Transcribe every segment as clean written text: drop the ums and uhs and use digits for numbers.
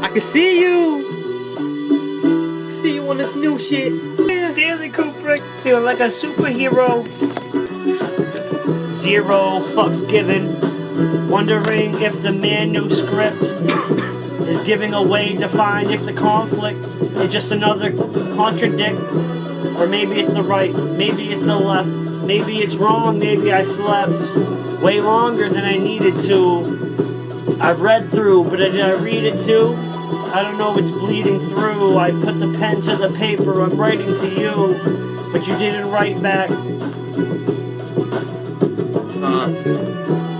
I can see you. See you on this new shit. Stanley Kubrick, feeling like a superhero. Zero fucks given. Wondering if the manuscript is giving away to find if the conflict is just another contradict. Or maybe it's the right, maybe it's the left, maybe it's wrong, maybe I slept way longer than I needed to. I've read through, but did I read it too? I don't know, it's bleeding through. I put the pen to the paper, I'm writing to you, but you didn't write back.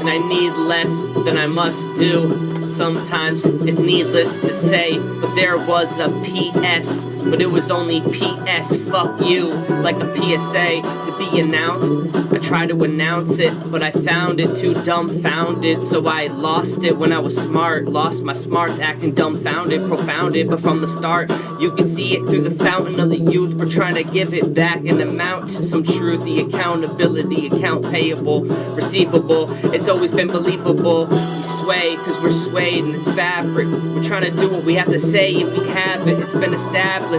And I need less than I must do. Sometimes it's needless to say, but there was a P.S. But it was only P.S. Fuck you, like a PSA to be announced. I tried to announce it, but I found it too dumbfounded. So I lost it when I was smart. Lost my smarts, acting dumbfounded, profounded. But from the start, you can see it through the fountain of the youth. We're trying to give it back and amount to some truth. The accountability, account payable, receivable. It's always been believable. Sway, cause we're swayed and it's fabric. We're trying to do what we have to say if we have it. It's been established.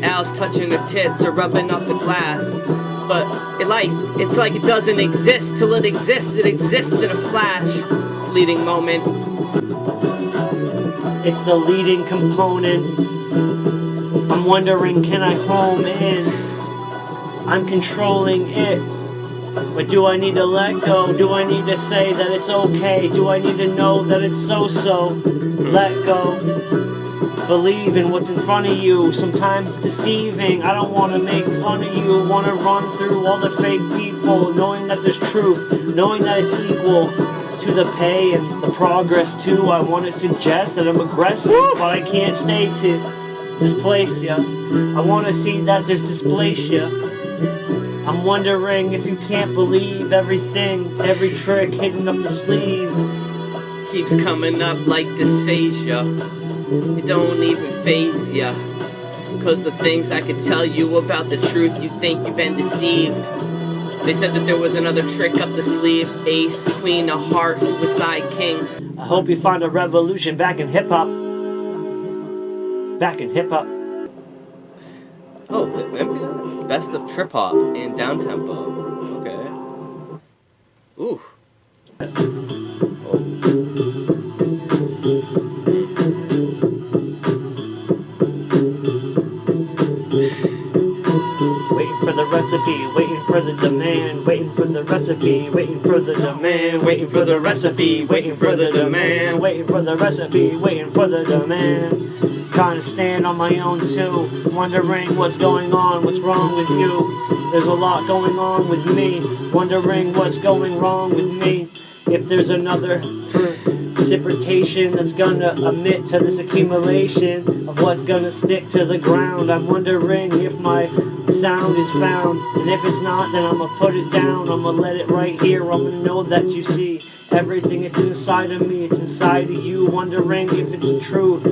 Al's touching her tits or rubbing off the glass. But in life, it's like it doesn't exist till it exists. It exists in a flash. Fleeting moment. It's the leading component. I'm wondering, can I home in? I'm controlling it. But do I need to let go? Do I need to say that it's okay? Do I need to know that it's so-so? Let go. Believe in what's in front of you. Sometimes it's deceiving. I don't want to make fun of you. Want to run through all the fake people, knowing that there's truth, knowing that it's equal to the pay and the progress too. I want to suggest that I'm aggressive, but I can't stay to displace ya. I want to see that there's dysplasia. I'm wondering if you can't believe everything, every trick hidden up the sleeve keeps coming up like dysphagia. It don't even faze ya. Cause the things I could tell you about the truth, you think you've been deceived. They said that there was another trick up the sleeve. Ace, queen of hearts, suicide king. I hope you find a revolution back in hip-hop. Back in hip-hop. Oh, best of trip hop and down tempo. Okay. Ooh. Oh. Waiting for the recipe, waiting for the demand, waiting for the recipe, waiting for the demand, waiting for the recipe, waiting for the demand, waiting for the recipe, waiting for the demand. Trying to stand on my own too, wondering what's going on, what's wrong with you. There's a lot going on with me, wondering what's going wrong with me. If there's another precipitation that's gonna emit to this accumulation of what's gonna stick to the ground. I'm wondering if my sound is found, and if it's not, then I'm gonna put it down. I'm gonna let it right here. I'm gonna know that you see everything. It's inside of me, it's inside of you, wondering if it's the truth.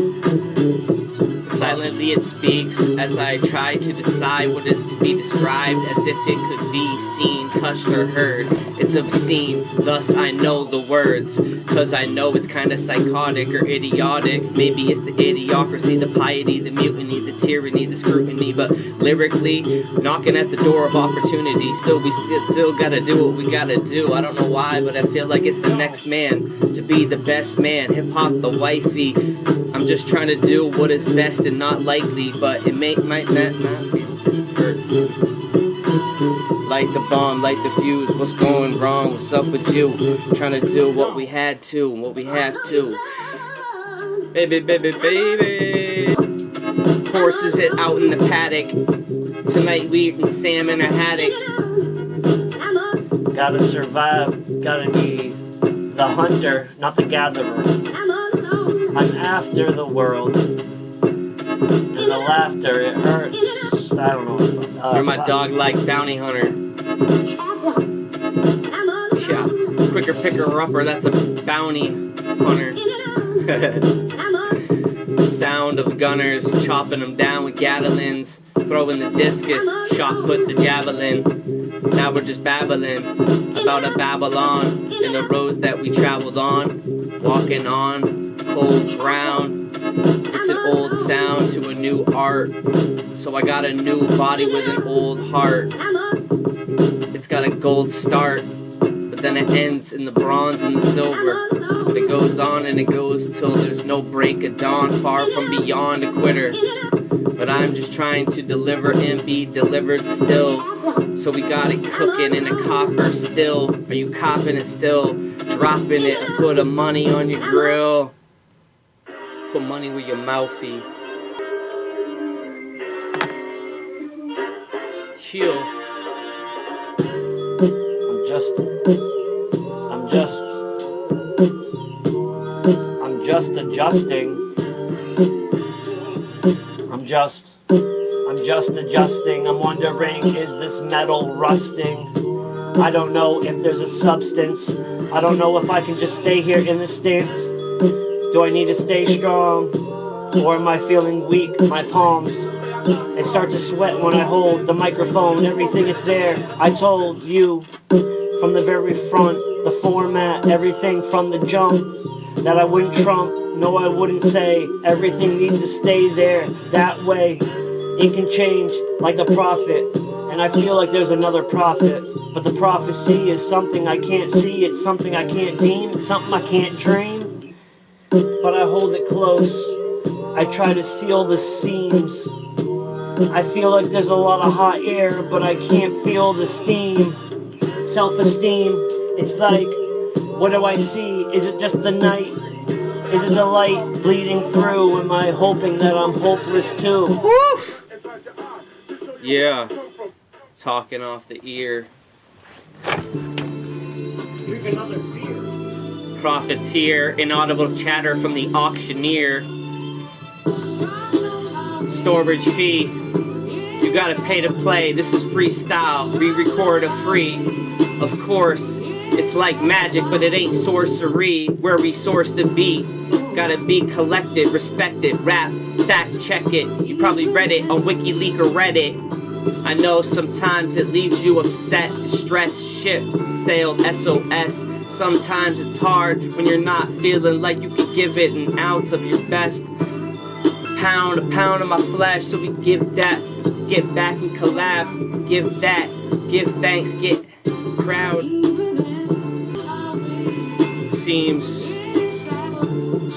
Silently it speaks as I try to decide what is to be described as if it could be seen, touched or heard. It's obscene, thus I know the words, cause I know it's kinda psychotic or idiotic. Maybe it's the idiocracy, the piety, the mutiny, the tyranny, the scrutiny, but lyrically, knocking at the door of opportunity. Still, we still gotta do what we gotta do. I don't know why, but I feel like it's the next man to be the best man. Hip-hop, the wifey. I'm just trying to do what is best and not likely, but it might not be. Light the bomb, light the fuse. What's going wrong? What's up with you? Trying to do what we had to, what we have to. Baby, baby, baby. Horses it out in the paddock. Tonight we eating salmon or haddock. Gotta survive, gotta be the hunter, not the gatherer. I'm after the world, and the laughter, it hurts. I don't know. You're my dog-like bounty hunter. Yeah, quicker picker upper, that's a bounty hunter. Sound of gunners chopping them down with gatolins, throwing the discus, shot put the javelin. Now we're just babbling about a Babylon and the roads that we traveled on, walking on. cold drown. It's an old sound to a new art. So I got a new body with an old heart. It's got a gold start, but then it ends in the bronze and the silver. But it goes on and it goes till there's no break of dawn, far from beyond a quitter. But I'm just trying to deliver and be delivered still. So we got it cooking in a copper still. Are you copping it still? Dropping it, put a money on your grill. Put money where your mouth is. Chill. I'm just adjusting. I'm just adjusting. I'm wondering, is this metal rusting? I don't know if there's a substance. I don't know if I can just stay here in this stance. Do I need to stay strong? Or am I feeling weak? My palms, they start to sweat when I hold the microphone. Everything is there. I told you from the very front, the format, everything from the jump, that I wouldn't trump. No, I wouldn't say. Everything needs to stay there. That way, it can change like the prophet. And I feel like there's another prophet. But the prophecy is something I can't see. It's something I can't deem. It's something I can't dream. But I hold it close. I try to seal the seams. I feel like there's a lot of hot air, but I can't feel the steam. Self-esteem, it's like, what do I see? Is it just the night? Is it the light bleeding through? Am I hoping that I'm hopeless too? Woo! Yeah, talking off the ear. Profiteer, inaudible chatter from the auctioneer. Storage fee, you gotta pay to play. This is freestyle, re-record a free. Of course, it's like magic, but it ain't sorcery. Where we source the beat, gotta be collected, respected, rap, fact check it. You probably read it on WikiLeaks or Reddit. I know sometimes it leaves you upset, distressed, ship sailed, SOS. Sometimes it's hard when you're not feeling like you could give it an ounce of your best. A pound of my flesh, so we give that, get back and collab, give that, give thanks, get crowd. Seems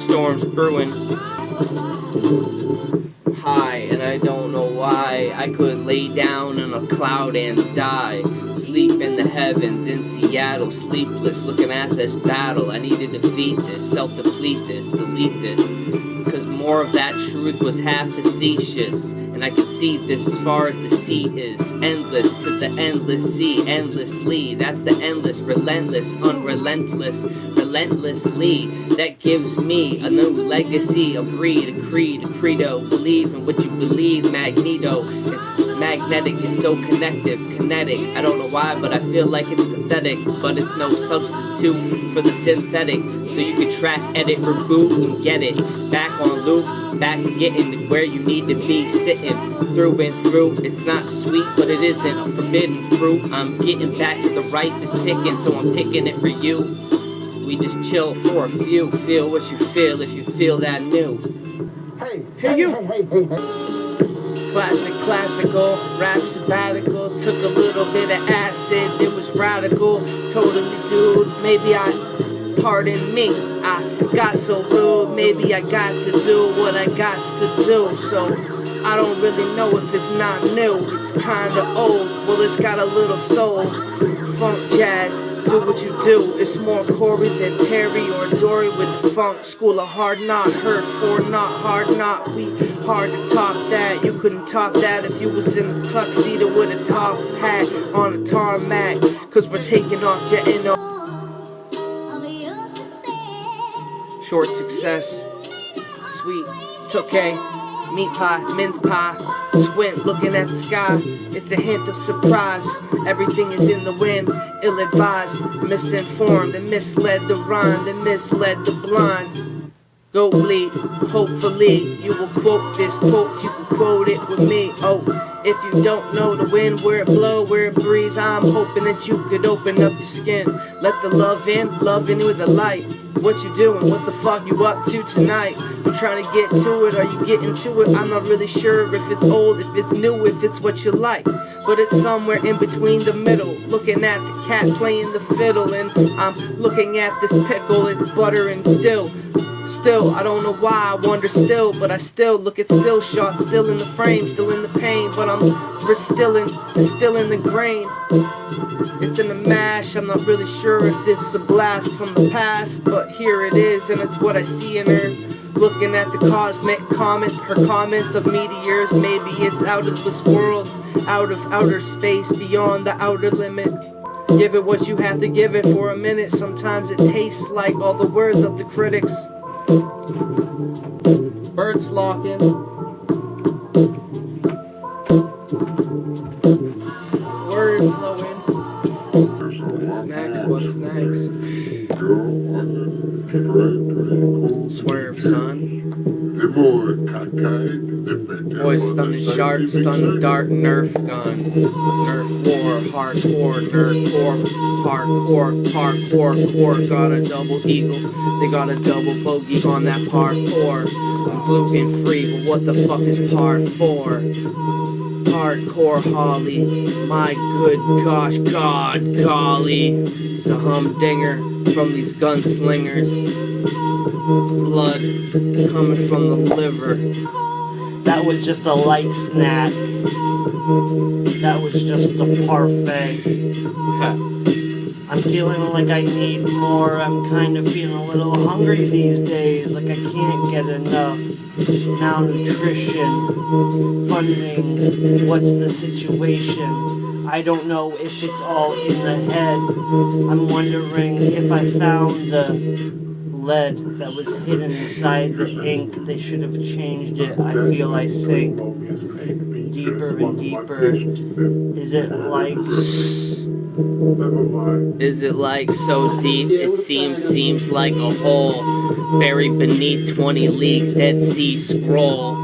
storms brewing high, and I don't know why. I could lay down on a cloud and die. Sleep in the heavens in Seattle, sleepless, looking at this battle. I need to defeat this, self-deplete this, delete this. Cause more of that truth was half facetious. And I can see this as far as the sea is. Endless to the endless sea, endlessly. That's the endless, relentless, unrelentless, relentlessly. That gives me a new legacy, a breed, a creed, a credo. Believe in what you believe, magneto. It's magnetic, it's so connective, kinetic. I don't know why, but I feel like it's pathetic. But it's no substitute for the synthetic. So you can track, edit, reboot, and get it. Back on loop, back to getting to where you need to be. Sitting through and through. It's not sweet, but it isn't a forbidden fruit. I'm getting back to the ripest picking, so I'm picking it for you. We just chill for a few. Feel what you feel if you feel that new. Hey, you. Classic, classical, rap sabbatical. Took a little bit of acid, it was radical. Totally, dude, maybe pardon me, I got so rude. Maybe I got to do what I got to do. So I don't really know if it's not new. It's kinda old, well it's got a little soul. Funk jazz, do what you do. It's more Corey than Terry or Dory with the funk. School of hard knock, heard for not hard knock. We hard to top that. You couldn't top that if you was in a tuxedo with a top hat on a tarmac. Cause we're taking off, jetting off. Short success, sweet, it's okay. Meat pie, mince pie, squint looking at the sky. It's a hint of surprise. Everything is in the wind, ill-advised, misinformed, and misled the rhyme, and misled the blind. go bleed. Hopefully you will quote this quote if you can quote it with me. Oh, if you don't know the wind, where it blow, where it breeze, I'm hoping that you could open up your skin. Let the love in with the light. What you doing? What the fuck you up to tonight? I'm trying to get to it, are you getting to it? I'm not really sure if it's old, if it's new, if it's what you like. But it's somewhere in between the middle. Looking at the cat playing the fiddle, and I'm looking at this pickle, it's butter and dill. Still, I don't know why, I wonder still, but I still look at still shots, still in the frame, still in the pain, but I'm distilling the grain. It's in the mash, I'm not really sure if it's a blast from the past, but here it is, and it's what I see in her. Looking at the cosmic comet, her comments of meteors, maybe it's out of this world, out of outer space, beyond the outer limit. Give it what you have to give it for a minute, sometimes it tastes like all the words of the critics. Birds flocking. Words flowing. What's next? What's next? Swerve, son. Boys stunning sharp, stunning dark, nerf gun. Nerf war, hardcore, nerdcore, hardcore, core. Got a double eagle, they got a double bogey on that par 4. I'm gluten free, but what the fuck is par 4? Hardcore Holly, my good gosh, god golly. It's a humdinger from these gunslingers. Blood coming from the liver. That was just a light snack. That was just a parfait. I'm feeling like I need more. I'm kind of feeling a little hungry these days. Like I can't get enough. Malnutrition, funding, what's the situation? I don't know if it's all in the head. I'm wondering if I found the lead that was hidden inside the ink. They should have changed it. I feel I sink deeper and deeper. Is it like... Is it like so deep it seems like a hole buried beneath 20 leagues Dead Sea Scroll?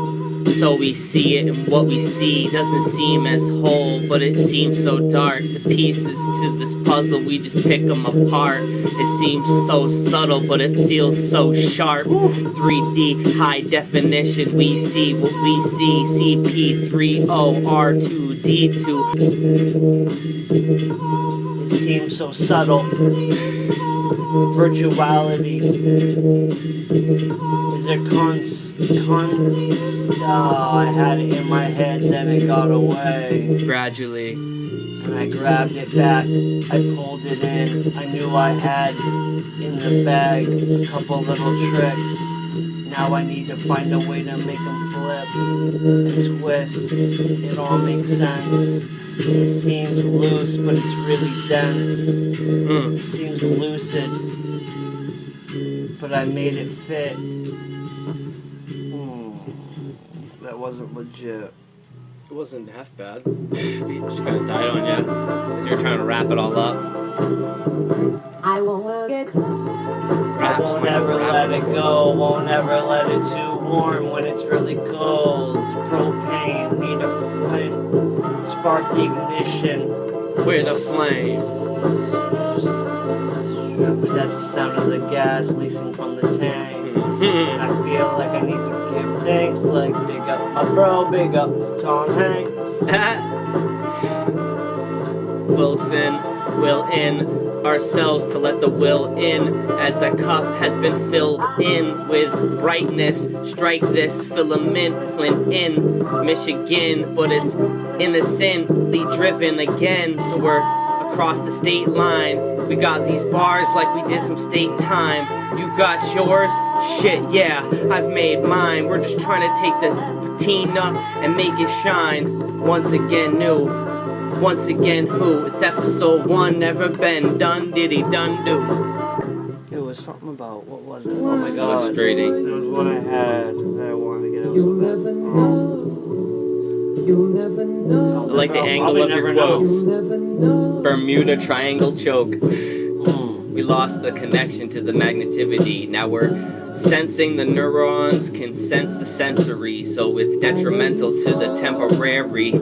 So we see it, and what we see doesn't seem as whole, but it seems so dark. The pieces to this puzzle, we just pick them apart. It seems so subtle, but it feels so sharp. 3D high definition, we see what we see. CP30R2D2. It seems so subtle. Virtuality. Is there I had it in my head, then it got away. Gradually. And I grabbed it back, I pulled it in. I knew I had in the bag a couple little tricks. Now I need to find a way to make them flip and twist. It all makes sense. It seems loose, but it's really dense. It seems lucid, but I made it fit. That wasn't legit. It wasn't half bad. We just kind of died on you because you're trying to wrap it all up. I won't let it go. I won't ever let it go. Won't ever let it too warm when it's really cold. Propane, need a flame. Spark the ignition. With a flame. That's the sound of the gas leasing from the tank. And I feel like I need to give thanks. Like big up my bro, big up to Tom Hanks. Wilson will in ourselves to let the will in as the cup has been filled in with brightness. Strike this filament, Flint in Michigan, but it's innocently driven again. So we're across the state line. We got these bars like we did some state time. You got yours? Shit, yeah, I've made mine. We're just trying to take the patina and make it shine. Once again new. Once again who? It's episode 1, never been done, diddy done do. It was something about, what was it? Oh my god. Frustrating. There was one I had that I wanted to get out. You'll never know. You'll never know. I like the angle of your quotes. Bermuda Triangle choke. We lost the connection to the magnetivity. Now we're Sensing the neurons can sense the sensory, so it's detrimental to the temporary.